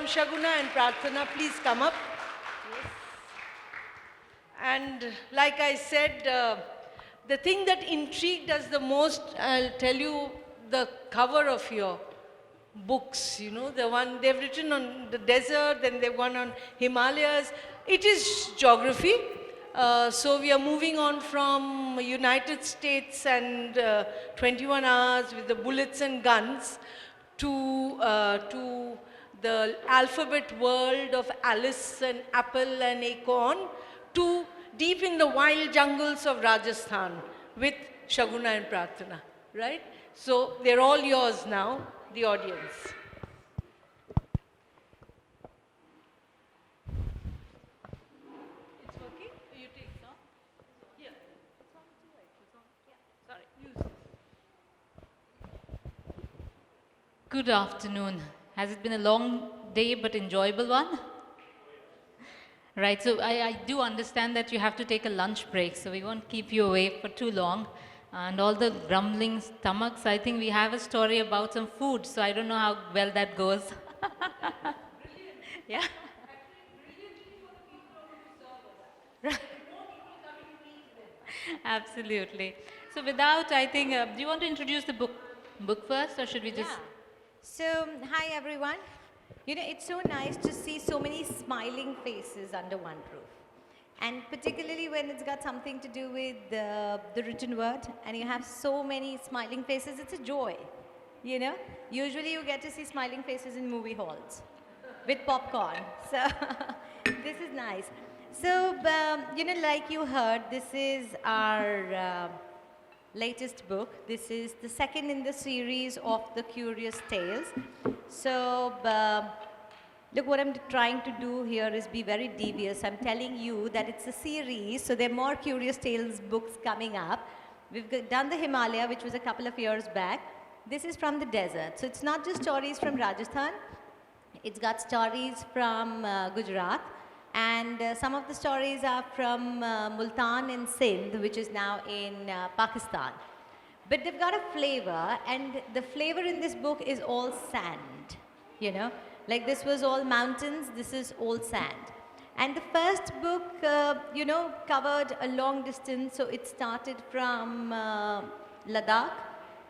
Shaguna and Prarthana, please come up. Yes. And like I said, the thing that intrigued us the most, I'll tell you, the cover of your books, you know, the one they've written on the desert, then they've gone on Himalayas. It is geography. So we are moving on from United States and 21 hours with the bullets and guns to the alphabet world of Alice and Apple and Acorn, to deep in the wild jungles of Rajasthan with Shaguna and Prarthana, right? So they're all yours now, the audience. It's working? You take it on? Yeah. It's on too, right? It's on. Yeah. Sorry. Use it. Good afternoon. Has it been a long day but enjoyable one? Right, so I do understand that you have to take a lunch break, so we won't keep you away for too long. And all the grumbling stomachs, I think we have a story about some food, so I don't know how well that goes. Yeah. Absolutely. So without, I think, do you want to introduce the book first, or should we just? Yeah. So, hi everyone. You know, it's so nice to see so many smiling faces under one roof. And particularly when it's got something to do with the written word, and you have so many smiling faces, it's a joy, you know. Usually you get to see smiling faces in movie halls with popcorn. So, this is nice. So, you know, like you heard, this is our latest book. This is the second in the series of the Curious Tales. So, look, what I'm trying to do here is be very devious. I'm telling you that it's a series, so there are more Curious Tales books coming up. We've done the Himalaya, which was a couple of years back. This is from the desert. So it's not just stories from Rajasthan. It's got stories from Gujarat. And some of the stories are from Multan and Sindh, which is now in Pakistan. But they've got a flavor, and the flavor in this book is all sand, you know. Like this was all mountains, this is all sand. And the first book, you know, covered a long distance. So it started from Ladakh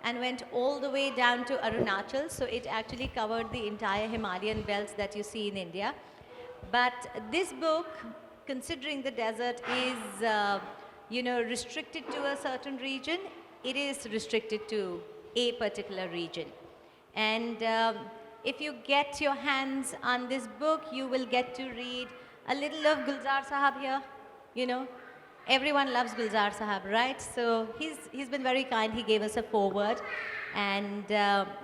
and went all the way down to Arunachal. So it actually covered the entire Himalayan belts that you see in India. But this book, considering the desert is, you know, restricted to a certain region, it is restricted to a particular region. And if you get your hands on this book, you will get to read a little of Gulzar Sahab here, you know. Everyone loves Gulzar Sahab, right? So he's been very kind. He gave us a foreword. And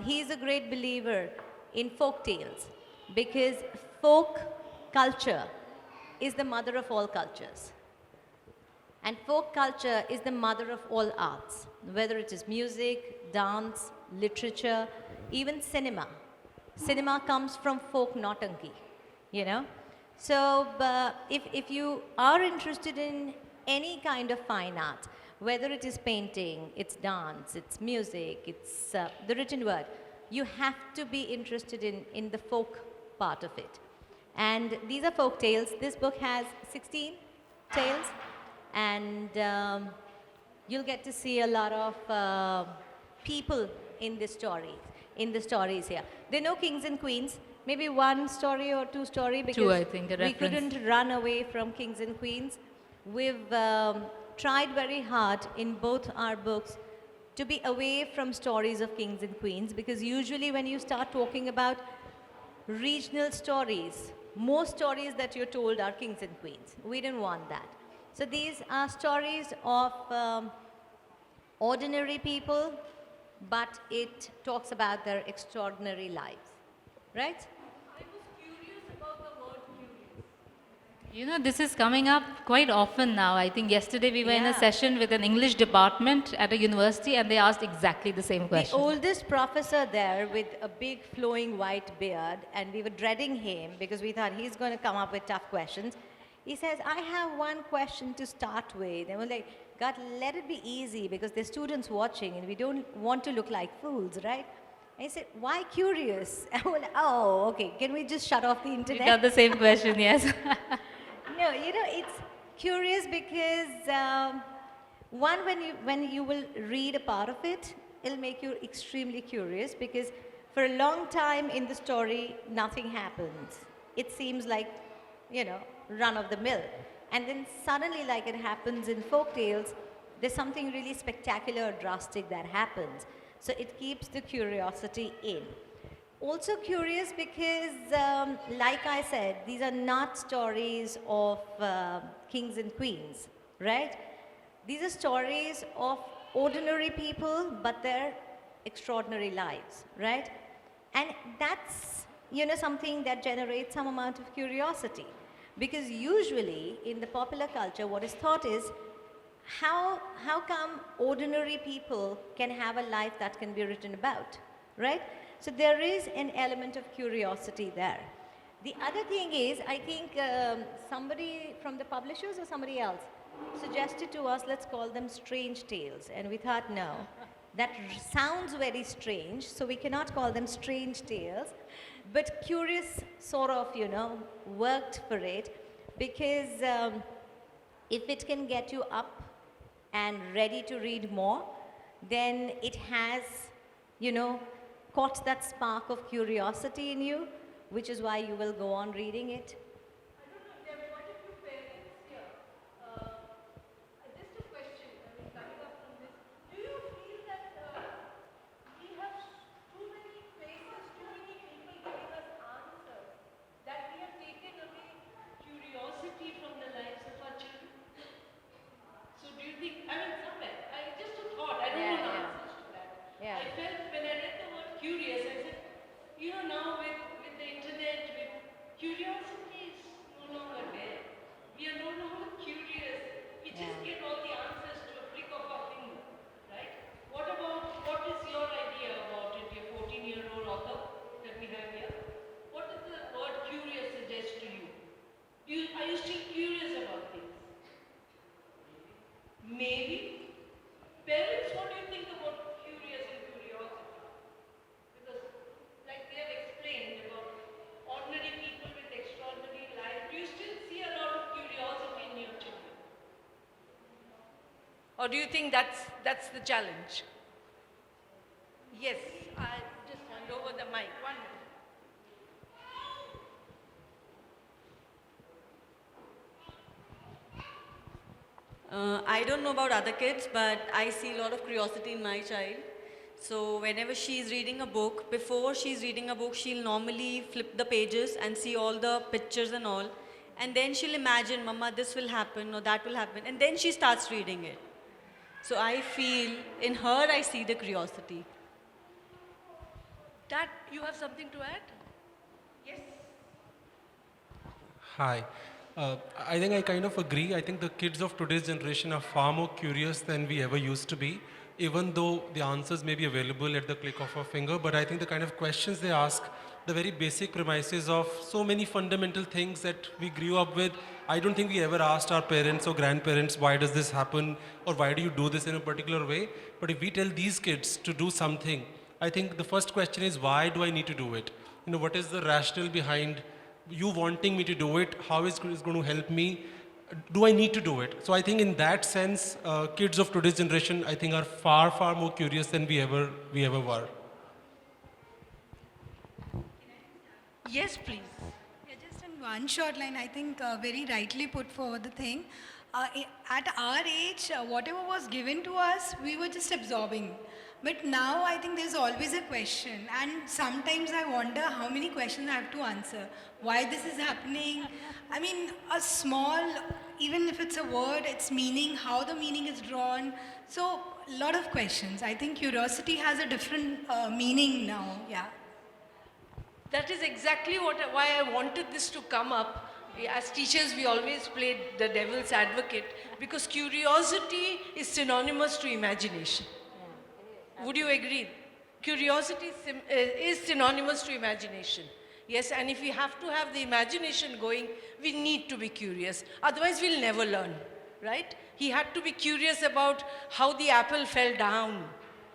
he's a great believer in folk tales, because folk culture is the mother of all cultures. And folk culture is the mother of all arts, whether it is music, dance, literature, even cinema. Cinema comes from folk nautanki, you know. So if you are interested in any kind of fine art, whether it is painting, it's dance, it's music, it's the written word, you have to be interested in the folk part of it. And these are folk tales. This book has 16 tales, and you'll get to see a lot of people in the stories here. There are no kings and queens, maybe one story or two story, because Two, I think, we couldn't run away from kings and queens. We've tried very hard in both our books to be away from stories of kings and queens, because usually when you start talking about regional stories, most stories that you're told are kings and queens. We didn't want that. So these are stories of ordinary people, but it talks about their extraordinary lives, right? I was curious about the word curious. You know, this is coming up quite often now. I think yesterday we were in a Yeah. session with an English department at a university, and they asked exactly the same question. The oldest professor there with a big flowing white beard, and we were dreading him because we thought he's going to come up with tough questions. He says, I have one question to start with. And we're like, God, let it be easy, because there's students watching and we don't want to look like fools, right? I said, why curious? I went, oh, okay, can we just shut off the We internet? got the same question, yes. No, it's curious because one, when you will read a part of it, it'll make you extremely curious because for a long time in the story, nothing happens. It seems like, run of the mill. And then suddenly, like it happens in folk tales, there's something really spectacular or drastic that happens. So it keeps the curiosity in. Also curious because, like I said, these are not stories of kings and queens, right? These are stories of ordinary people, but their extraordinary lives, right? And that's, something that generates some amount of curiosity. Because usually in the popular culture, what is thought is, how come ordinary people can have a life that can be written about, right? So there is an element of curiosity there. The other thing is, I think somebody from the publishers or somebody else suggested to us, let's call them strange tales. And we thought, no, that sounds very strange, so we cannot call them strange tales. But curious sort of, worked for it because if it can get you up and ready to read more, then it has, caught that spark of curiosity in you, which is why you will go on reading it. I don't know, there are quite a few parents here. Just a question, coming up from this. Do you feel that we have too many places, too many people giving us answers, that we have taken away curiosity from the lives of our children? So do you think, somewhere, just a thought, I don't know the answers to that. Yeah. I felt when I read the word curious, I said, now with the internet, with curiosity is no longer there. We are no longer curious. We just get all the answers to a flick of our finger, right? What is your idea about it, your 14-year-old author that we have here? What does the word curious suggest to you? Are you still curious about things? Maybe. Parents, what do you think about curious and curiosity? Because, like they have explained about ordinary people with extraordinary lives, do you still see a lot of curiosity in your children? Or do you think that's the challenge? Yes, I just hand over the mic. 1 minute. I don't know about other kids, but I see a lot of curiosity in my child. So whenever she's reading a book, before she's reading a book, she'll normally flip the pages and see all the pictures and all. And then she'll imagine, Mama, this will happen or that will happen. And then she starts reading it. So I feel, in her, I see the curiosity. Dad, you have something to add? Yes. Hi. I think I kind of agree. I think the kids of today's generation are far more curious than we ever used to be, even though the answers may be available at the click of a finger. But I think the kind of questions they ask, the very basic premises of so many fundamental things that we grew up with, I don't think we ever asked our parents or grandparents, why does this happen? Or why do you do this in a particular way? But if we tell these kids to do something, I think the first question is, why do I need to do it? What is the rationale behind you wanting me to do it? How is it going to help me? Do I need to do it? So I think in that sense, kids of today's generation, I think, are far, far more curious than we ever were. Yes, please. Yeah, just in one short line, I think very rightly put forward the thing. At our age, whatever was given to us, we were just absorbing. But now I think there's always a question, and sometimes I wonder how many questions I have to answer. Why this is happening? I mean, a small, even if it's a word, its meaning, how the meaning is drawn. So, a lot of questions. I think curiosity has a different meaning now, yeah. That is exactly why I wanted this to come up. As teachers, we always played the devil's advocate because curiosity is synonymous to imagination. Would you agree? Curiosity is synonymous to imagination. Yes, and if we have to have the imagination going, we need to be curious. Otherwise, we'll never learn, right? He had to be curious about how the apple fell down.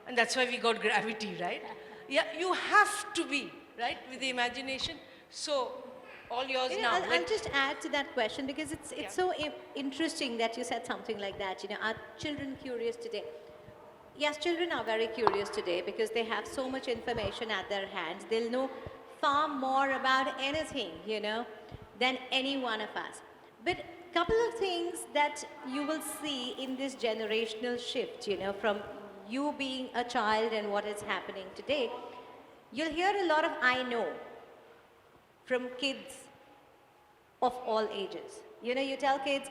And that's why we got gravity, right? Yeah, you have to be, right, with the imagination. So, all yours now. I'll just add to that question because it's so interesting that you said something like that. Are children curious today? Yes, children are very curious today because they have so much information at their hands. They'll know far more about anything, than any one of us. But a couple of things that you will see in this generational shift, from you being a child and what is happening today, you'll hear a lot of I know from kids of all ages. You tell kids,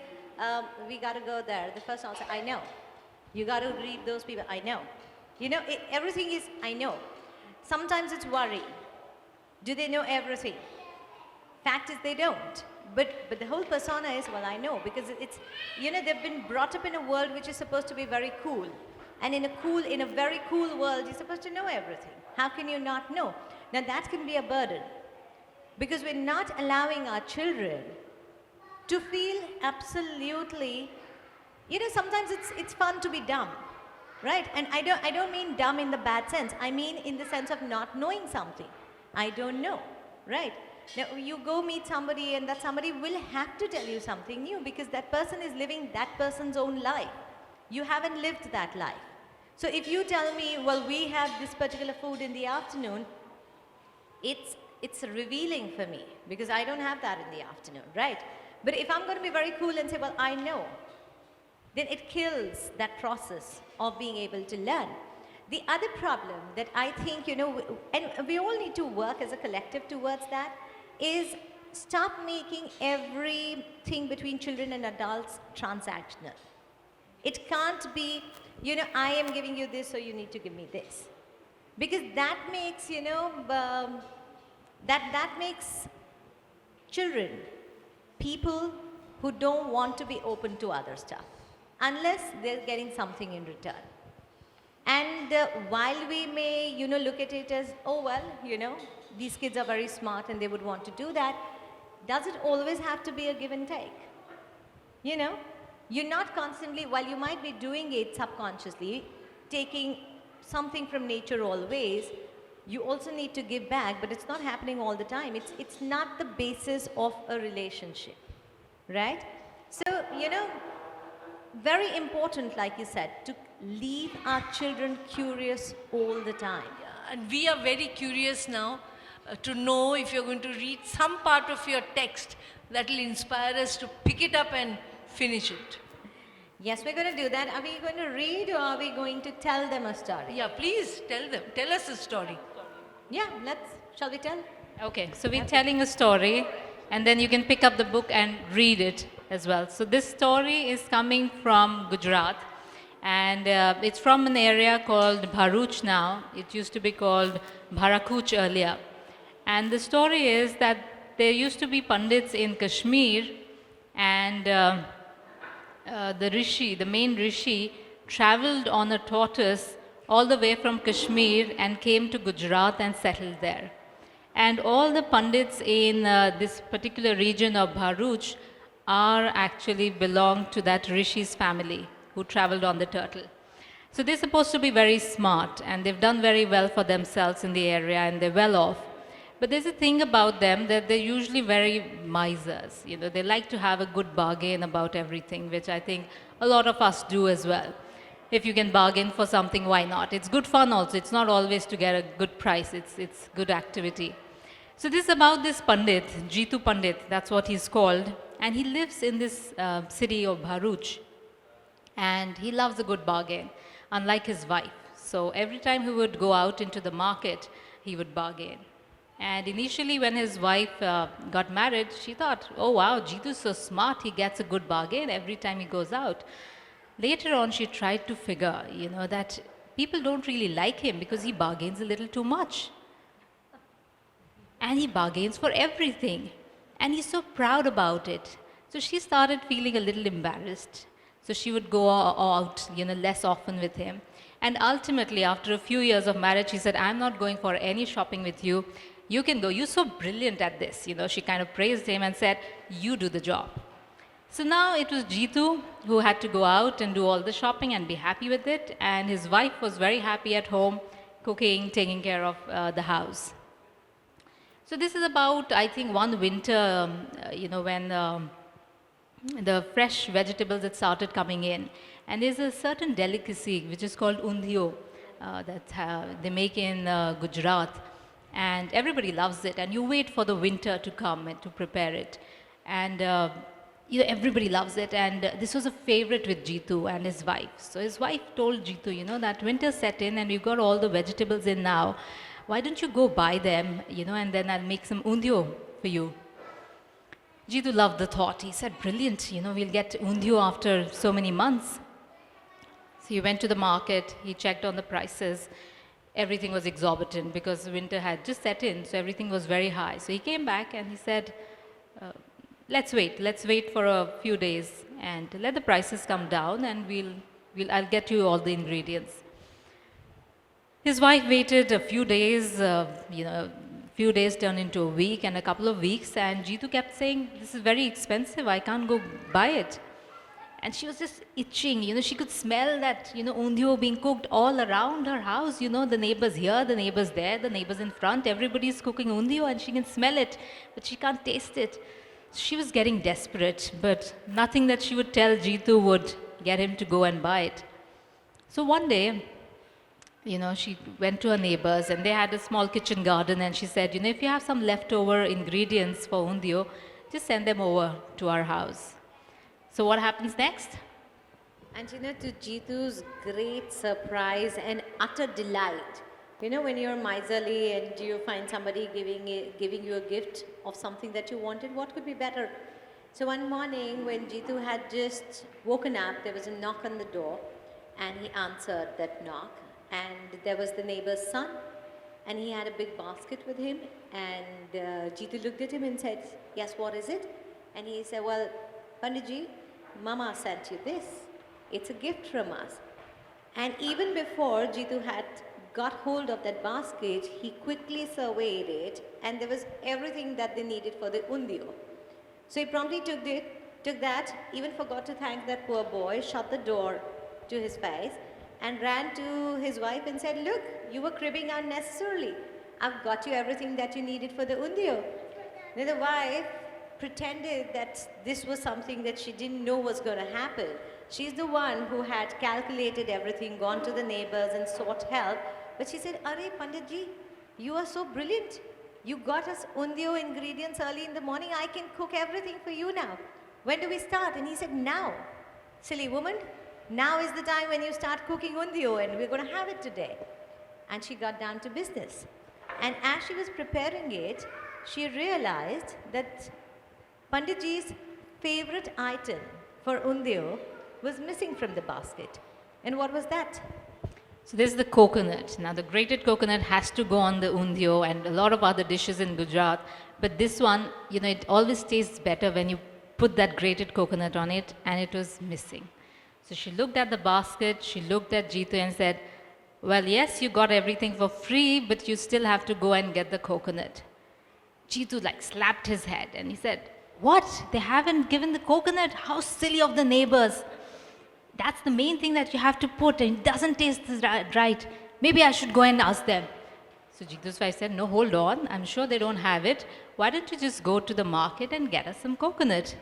we got to go there. The first one will say, I know. You got to read those people, I know. Everything is, I know. Sometimes it's worry. Do they know everything? Fact is they don't. But the whole persona is, well, I know, because it's, they've been brought up in a world which is supposed to be very cool. And in a very cool world, you're supposed to know everything. How can you not know? Now that can be a burden. Because we're not allowing our children to feel absolutely, sometimes it's fun to be dumb, right? And I don't mean dumb in the bad sense. I mean in the sense of not knowing something. I don't know, right? Now you go meet somebody and that somebody will have to tell you something new because that person is living that person's own life. You haven't lived that life. So if you tell me, well, we have this particular food in the afternoon, it's revealing for me because I don't have that in the afternoon, right? But if I'm going to be very cool and say, well, I know, then it kills that process of being able to learn. The other problem that I think, and we all need to work as a collective towards that, is stop making everything between children and adults transactional. It can't be, I am giving you this, so you need to give me this. Because that makes, that makes children people who don't want to be open to other stuff, unless they're getting something in return. And while we may, look at it as, oh, well, these kids are very smart and they would want to do that, does it always have to be a give and take? You're not constantly, while you might be doing it subconsciously, taking something from nature always, you also need to give back, but it's not happening all the time. It's not the basis of a relationship, right? So, very important, like you said, to leave our children curious all the time. And we are very curious now to know if you're going to read some part of your text that will inspire us to pick it up and finish it. Yes, we're going to do that. Are we going to read or are we going to tell them a story? Yeah, please tell them. Tell us a story. Yeah, shall we tell? Okay, so we're telling a story and then you can pick up the book and read it as well. So this story is coming from Gujarat and it's from an area called Bharuch now. It used to be called Bharakuch earlier. And the story is that there used to be Pandits in Kashmir and the main Rishi, traveled on a tortoise all the way from Kashmir and came to Gujarat and settled there. And all the Pandits in this particular region of Bharuch are actually belong to that Rishi's family who traveled on the turtle. So they're supposed to be very smart and they've done very well for themselves in the area and they're well off. But there's a thing about them that they're usually very misers. They like to have a good bargain about everything, which I think a lot of us do as well. If you can bargain for something, why not? It's good fun also. It's not always to get a good price. It's good activity. So this is about this Pandit, Jitu Pandit, that's what he's called. And he lives in this city of Bharuch. And he loves a good bargain, unlike his wife. So every time he would go out into the market, he would bargain. And initially when his wife got married, she thought, oh wow, Jitu's so smart, he gets a good bargain every time he goes out. Later on, she tried to figure, that people don't really like him because he bargains a little too much. And he bargains for everything. And he's so proud about it. So she started feeling a little embarrassed. So she would go out, less often with him. And ultimately, after a few years of marriage, she said, I'm not going for any shopping with you. You can go. You're so brilliant at this. She kind of praised him and said, you do the job. So now it was Jitu who had to go out and do all the shopping and be happy with it. And his wife was very happy at home, cooking, taking care of the house. So this is about, I think, one winter, when the fresh vegetables had started coming in. And there's a certain delicacy which is called undio that they make in Gujarat. And everybody loves it. And you wait for the winter to come and to prepare it. And everybody loves it. And this was a favorite with Jitu and his wife. So his wife told Jitu, that winter set in and we've got all the vegetables in now. Why don't you go buy them, and then I'll make some undio for you. Jitu loved the thought. He said, brilliant, we'll get undio after so many months. So he went to the market, he checked on the prices. Everything was exorbitant because winter had just set in, so everything was very high. So he came back and he said, let's wait for a few days and let the prices come down and I'll get you all the ingredients. His wife waited a few days, few days turned into a week and a couple of weeks, and Jitu kept saying, this is very expensive, I can't go buy it. And she was just itching, she could smell that, undio being cooked all around her house, the neighbors here, the neighbors there, the neighbors in front, everybody's cooking undio and she can smell it, but she can't taste it. She was getting desperate, but nothing that she would tell Jitu would get him to go and buy it. So one day, she went to her neighbors and they had a small kitchen garden, and she said, if you have some leftover ingredients for undio, just send them over to our house. So what happens next? And to Jitu's great surprise and utter delight, when you're miserly and you find somebody giving you a gift of something that you wanted, what could be better? So one morning when Jitu had just woken up, there was a knock on the door and he answered that knock. And there was the neighbor's son, and he had a big basket with him, and Jitu looked at him and said, yes, what is it? And he said, well, Panditji, Mama sent you this. It's a gift from us. And even before Jitu had got hold of that basket, he quickly surveyed it, and there was everything that they needed for the undio. So he promptly took that, even forgot to thank that poor boy, shut the door to his face, and ran to his wife and said, look, you were cribbing unnecessarily. I've got you everything that you needed for the undio. Then the wife pretended that this was something that she didn't know was going to happen. She's the one who had calculated everything, gone to the neighbors and sought help. But she said, Are Panditji, you are so brilliant. You got us undio ingredients early in the morning. I can cook everything for you now. When do we start? And he said, now. Silly woman. Now is the time when you start cooking undio, and we're going to have it today. And she got down to business. And as she was preparing it, she realized that Panditji's favorite item for undio was missing from the basket. And what was that? So this is the coconut. Now the grated coconut has to go on the undio and a lot of other dishes in Gujarat. But this one, it always tastes better when you put that grated coconut on it, and it was missing. So she looked at the basket, she looked at Jitu and said, well, yes, you got everything for free, but you still have to go and get the coconut. Jitu slapped his head and he said, what? They haven't given the coconut? How silly of the neighbors. That's the main thing that you have to put, and it doesn't taste right. Maybe I should go and ask them. So Jitu's wife said, no, hold on. I'm sure they don't have it. Why don't you just go to the market and get us some coconut?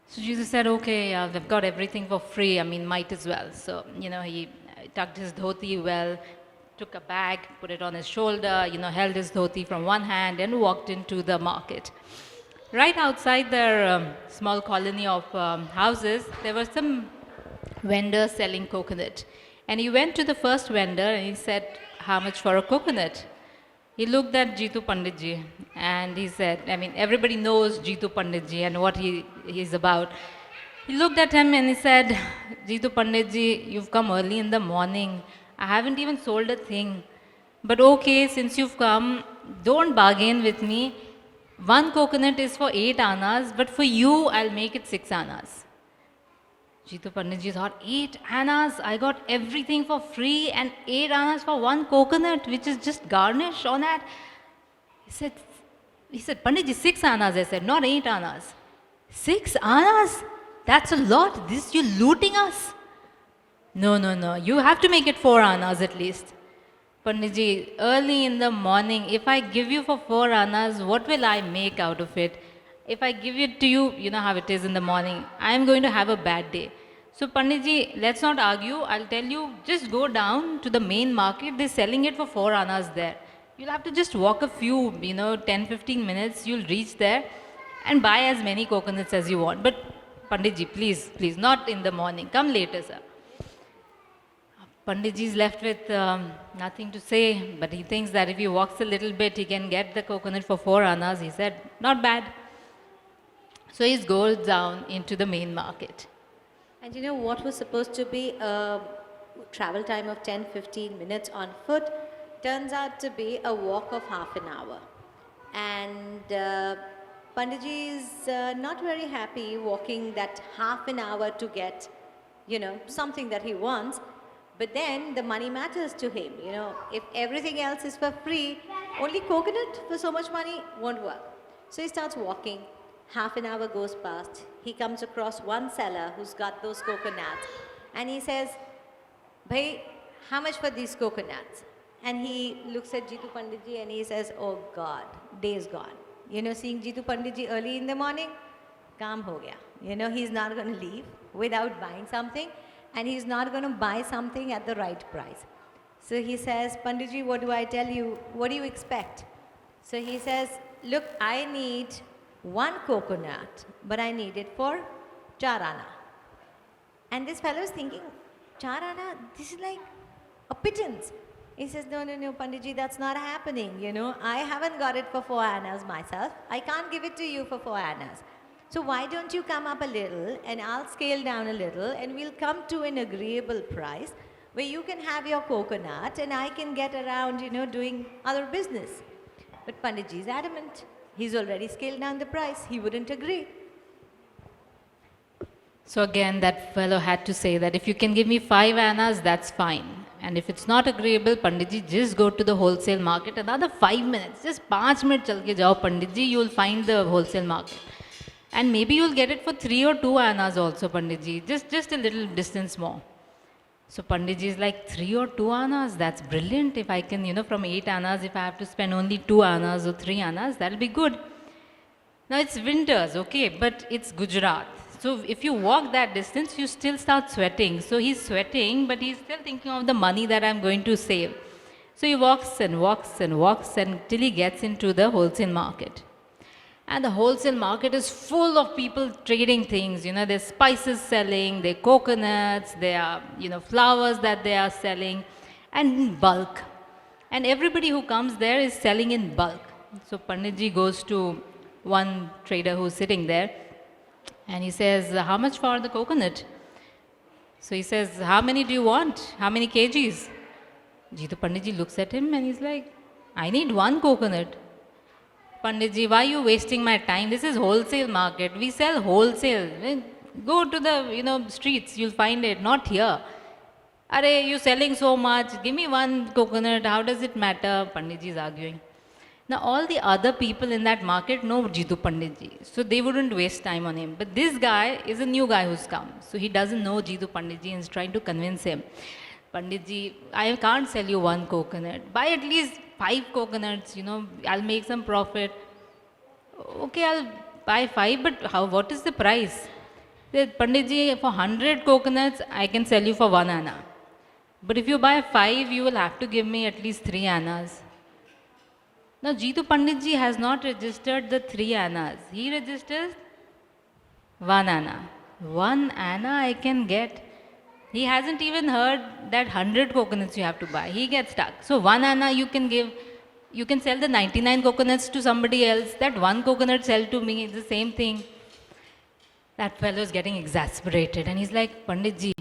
So Jesus said, okay, they've got everything for free. Might as well. So, he tucked his dhoti well, took a bag, put it on his shoulder, held his dhoti from one hand and walked into the market. Right outside their small colony of houses, there were some vendors selling coconut. And he went to the first vendor and he said, how much for a coconut? He looked at Jitu Panditji and he said, everybody knows Jitu Panditji and what he's about. He looked at him and he said, Jitu Panditji, you've come early in the morning. I haven't even sold a thing. But okay, since you've come, don't bargain with me. One coconut is for 8 annas, but for you, I'll make it 6 annas. Jitu Panditji thought, 8 annas? I got everything for free and 8 annas for one coconut, which is just garnish on that. He said, Panditji, 6 annas. I said, not 8 annas. 6 annas? That's a lot. You're looting us. No. You have to make it 4 annas at least. Panditji, early in the morning, if I give you for 4 annas, what will I make out of it? If I give it to you, you know how it is in the morning, I am going to have a bad day. So Panditji, let's not argue. I'll tell you, just go down to the main market. They're selling it for 4 annas there. You'll have to just walk a few, 10, 15 minutes. You'll reach there and buy as many coconuts as you want. But Panditji, please, please, not in the morning. Come later, sir. Panditji is left with nothing to say, but he thinks that if he walks a little bit, he can get the coconut for 4 annas. He said, not bad. So he goes down into the main market. And you know what was supposed to be a travel time of 10-15 minutes on foot turns out to be a walk of half an hour. And Panditji is not very happy walking that half an hour to get, something that he wants. But then the money matters to him. If everything else is for free, only coconut for so much money won't work. So he starts walking. Half an hour goes past. He comes across one seller who's got those coconuts. And he says, Bhai, how much for these coconuts? And he looks at Jitu Panditji and he says, oh God, day's gone. Seeing Jitu Panditji early in the morning, kaam ho gaya. He's not going to leave without buying something. And he's not going to buy something at the right price. So he says, Panditji, what do I tell you? What do you expect? So he says, look, I need one coconut, but I need it for 4 anna. And this fellow is thinking, 4 anna, this is like a pittance. He says, no, Panditji, that's not happening. I haven't got it for 4 annas myself. I can't give it to you for 4 annas. So why don't you come up a little and I'll scale down a little and we'll come to an agreeable price where you can have your coconut and I can get around, doing other business. But Panditji is adamant. He's already scaled down the price. He wouldn't agree. So again, that fellow had to say that if you can give me 5 annas, that's fine. And if it's not agreeable, Panditji, just go to the wholesale market. Another 5 minutes, just 5 minutes chal ke jao, Panditji, you'll find the wholesale market. And maybe you'll get it for 3 or 2 annas also, Panditji, just a little distance more. So Panditji is like, 3 or 2 annas, that's brilliant. If I can, from 8 annas, if I have to spend only 2 annas or 3 annas, that'll be good. Now it's winters, okay, but it's Gujarat. So if you walk that distance, you still start sweating. So he's sweating, but he's still thinking of the money that I'm going to save. So he walks and walks and walks until he gets into the wholesale market. And the wholesale market is full of people trading things. There's spices selling, there are coconuts, there are, flowers that they are selling, and in bulk. And everybody who comes there is selling in bulk. So Panditji goes to one trader who's sitting there, and he says, how much for the coconut? So he says, how many do you want? How many kgs? Jitu Panditji looks at him and he's like, I need 1 coconut. Panditji, why are you wasting my time? This is wholesale market. We sell wholesale. Go to the, streets, you'll find it, not here. Are you selling so much? Give me 1 coconut. How does it matter? Panditji is arguing. Now, all the other people in that market know Jitu Panditji, so they wouldn't waste time on him. But this guy is a new guy who's come, so he doesn't know Jitu Panditji and is trying to convince him. Panditji, I can't sell you 1 coconut. Buy at least 5 coconuts, I'll make some profit. Okay, I'll buy 5, but what is the price? Said, Panditji, for 100 coconuts, I can sell you for 1 anna. But if you buy 5, you will have to give me at least 3 annas. Now, Jitu Panditji has not registered the 3 annas. He registers 1 anna. 1 anna I can get. He hasn't even heard that 100 coconuts you have to buy. He gets stuck. So 1 anna you can give, you can sell the 99 coconuts to somebody else. That 1 coconut sell to me, it's the same thing. That fellow is getting exasperated and he's like, Panditji,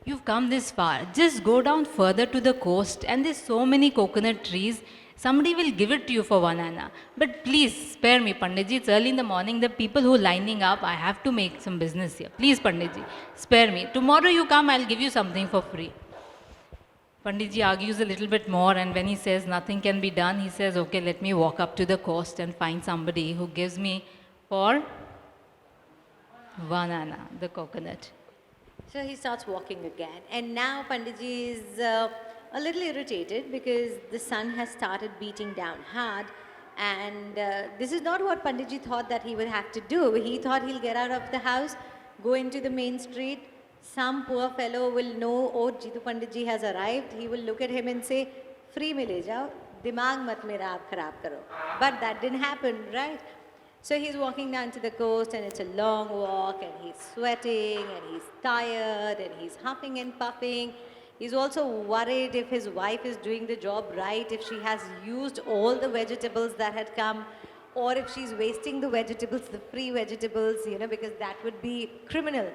you've come this far. Just go down further to the coast and there's so many coconut trees. Somebody will give it to you for 1 anna. But please spare me, Panditji. It's early in the morning. The people who are lining up, I have to make some business here. Please, Panditji, spare me. Tomorrow you come, I'll give you something for free. Panditji argues a little bit more, and when he says nothing can be done, he says, okay, let me walk up to the coast and find somebody who gives me for 1 anna, the coconut. So he starts walking again. And now Panditji is a little irritated because the sun has started beating down hard, and this is not what Panditji thought that he would have to do. He thought he'll get out of the house, go into the main street, some poor fellow will know, oh, Jitu Panditji has arrived. He will look at him and say, free mein le jao, dimag mat mera aap kharab karo. But that didn't happen, right? So he's walking down to the coast, and it's a long walk, and he's sweating, and he's tired, and he's huffing and puffing. He's also worried if his wife is doing the job right, if she has used all the vegetables that had come, or if she's wasting the vegetables, the free vegetables, because that would be criminal.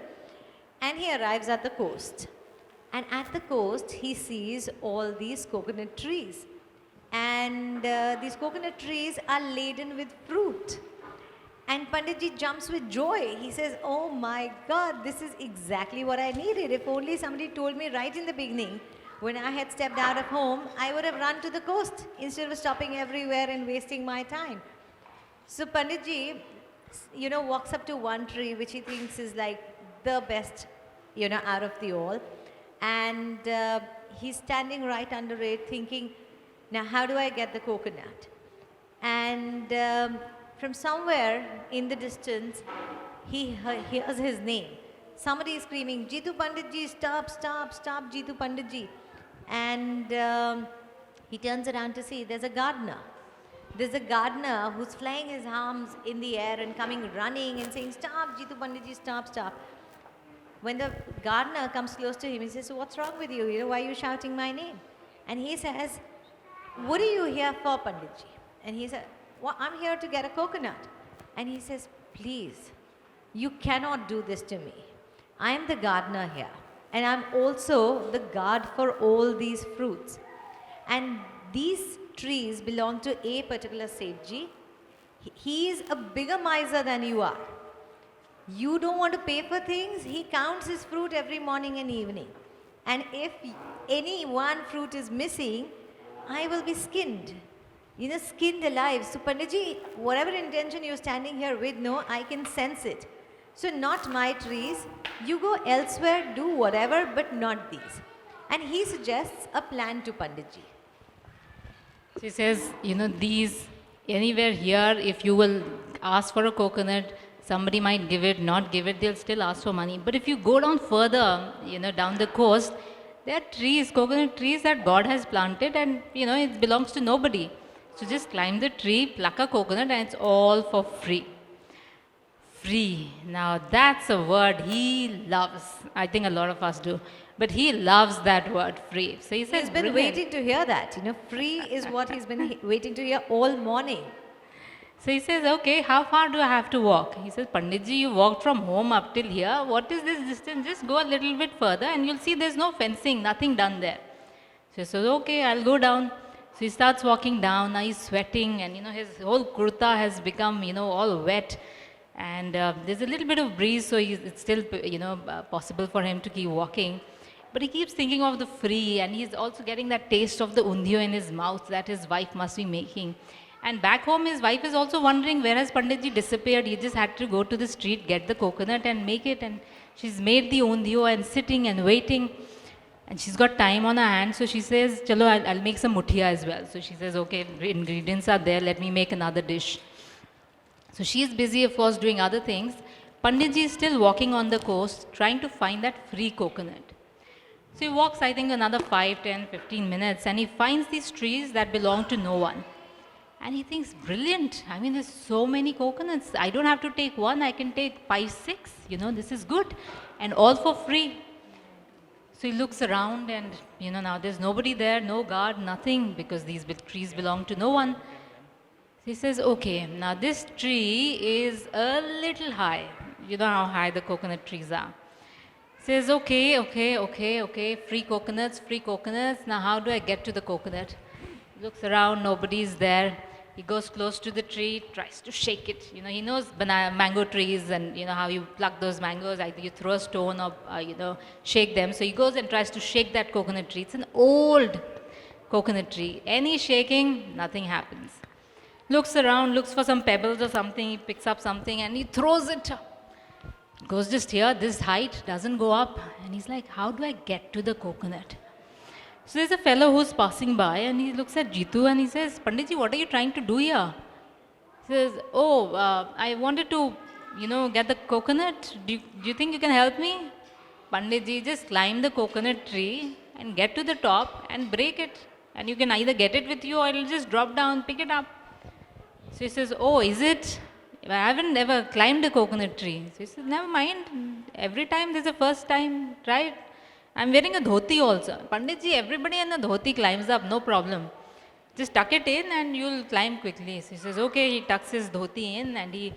And he arrives at the coast. And at the coast, he sees all these coconut trees. And these coconut trees are laden with fruit. And Panditji jumps with joy. He says, oh my God, this is exactly what I needed. If only somebody told me right in the beginning, when I had stepped out of home, I would have run to the coast instead of stopping everywhere and wasting my time. So Panditji, walks up to one tree, which he thinks is like the best, out of the all. And he's standing right under it thinking, now how do I get the coconut? And from somewhere in the distance, he hears his name. Somebody is screaming, Jitu Panditji, stop, stop, stop, Jitu Panditji. And he turns around to see there's a gardener. There's a gardener who's flying his arms in the air and coming running and saying, stop, Jitu Panditji, stop, stop. When the gardener comes close to him, he says, so what's wrong with you? Why are you shouting my name? And he says, what are you here for, Panditji? And he said, well, I'm here to get a coconut. And he says, please, you cannot do this to me. I am the gardener here. And I'm also the guard for all these fruits. And these trees belong to a particular Sethji. He is a bigger miser than you are. You don't want to pay for things, he counts his fruit every morning and evening. And if any one fruit is missing, I will be skinned. Skinned alive. So Panditji, whatever intention you're standing here with, no, I can sense it. So not my trees, you go elsewhere, do whatever, but not these. And he suggests a plan to Panditji. She says, these, anywhere here, if you will ask for a coconut, somebody might give it, not give it, they'll still ask for money. But if you go down further, down the coast, there are trees, coconut trees that God has planted, and, it belongs to nobody. So just climb the tree, pluck a coconut, and it's all for free. Free. Now that's a word he loves. I think a lot of us do. But he loves that word, free. So he says, he's been waiting to hear that. Free is what he's been waiting to hear all morning. So he says, okay, how far do I have to walk? He says, Panditji, you walked from home up till here. What is this distance? Just go a little bit further and you'll see there's no fencing, nothing done there. So he says, okay, I'll go down. So he starts walking down. Now he's sweating and, his whole kurta has become, all wet. And there's a little bit of breeze, so it's still, possible for him to keep walking. But he keeps thinking of the free, and he's also getting that taste of the undio in his mouth that his wife must be making. And back home, his wife is also wondering, where has Panditji disappeared? He just had to go to the street, get the coconut and make it. And she's made the undio and sitting and waiting. And she's got time on her hands, so she says, chalo, I'll make some muthia as well. So she says, okay, ingredients are there, let me make another dish. So she is busy, of course, doing other things. Panditji is still walking on the coast, trying to find that free coconut. So he walks, I think, another 5, 10, 15 minutes, and he finds these trees that belong to no one. And he thinks, brilliant. I mean, there's so many coconuts. I don't have to take one, I can take 5, 6. This is good. And all for free. So he looks around and, now there's nobody there, no guard, nothing, because these trees belong to no one. He says, okay, now this tree is a little high. You know how high the coconut trees are. Says, okay, free coconuts. Now how do I get to the coconut? Looks around, nobody's there. He goes close to the tree, tries to shake it. He knows mango trees and how you pluck those mangoes. Either you throw a stone or, shake them. So he goes and tries to shake that coconut tree. It's an old coconut tree. Any shaking, nothing happens. Looks around, looks for some pebbles or something. He picks up something and he throws it. Goes just here, this height, doesn't go up. And he's like, how do I get to the coconut? So there's a fellow who's passing by and he looks at Jitu and he says, Panditji, what are you trying to do here? He says, oh, I wanted to, get the coconut. Do you think you can help me? Panditji, just climb the coconut tree and get to the top and break it. And you can either get it with you or it'll just drop down, pick it up. So he says, oh, is it? I haven't ever climbed a coconut tree. So he says, never mind. Every time there's a first time, try it. I'm wearing a dhoti also. Panditji, everybody in the dhoti climbs up, no problem. Just tuck it in and you'll climb quickly. So he says, okay, he tucks his dhoti in and he,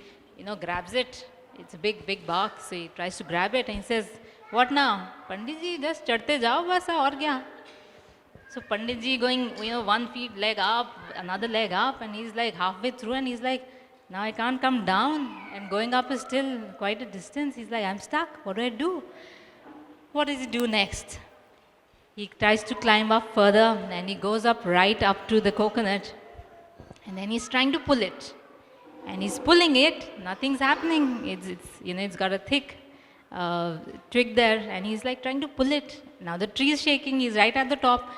grabs it. It's a big, big box. So he tries to grab it and he says, what now? Panditji, just chadte jao basa aur kya? So Panditji going, 1 feet leg up, another leg up, and he's like halfway through and he's like, now I can't come down, and going up is still quite a distance. He's like, I'm stuck, what do I do? What does he do next? He tries to climb up further and he goes up right up to the coconut and then he's trying to pull it. And he's pulling it, nothing's happening. It's got a thick twig there and he's like trying to pull it. Now the tree is shaking, he's right at the top.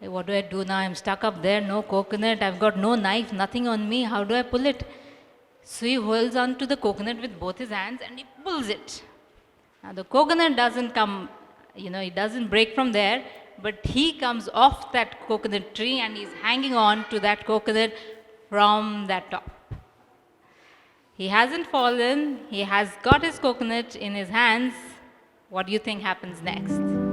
Like, what do I do now? I'm stuck up there, no coconut, I've got no knife, nothing on me, how do I pull it? So he holds on to the coconut with both his hands and he pulls it. Now the coconut doesn't come, it doesn't break from there, but he comes off that coconut tree and he's hanging on to that coconut from that top. He hasn't fallen, he has got his coconut in his hands. What do you think happens next?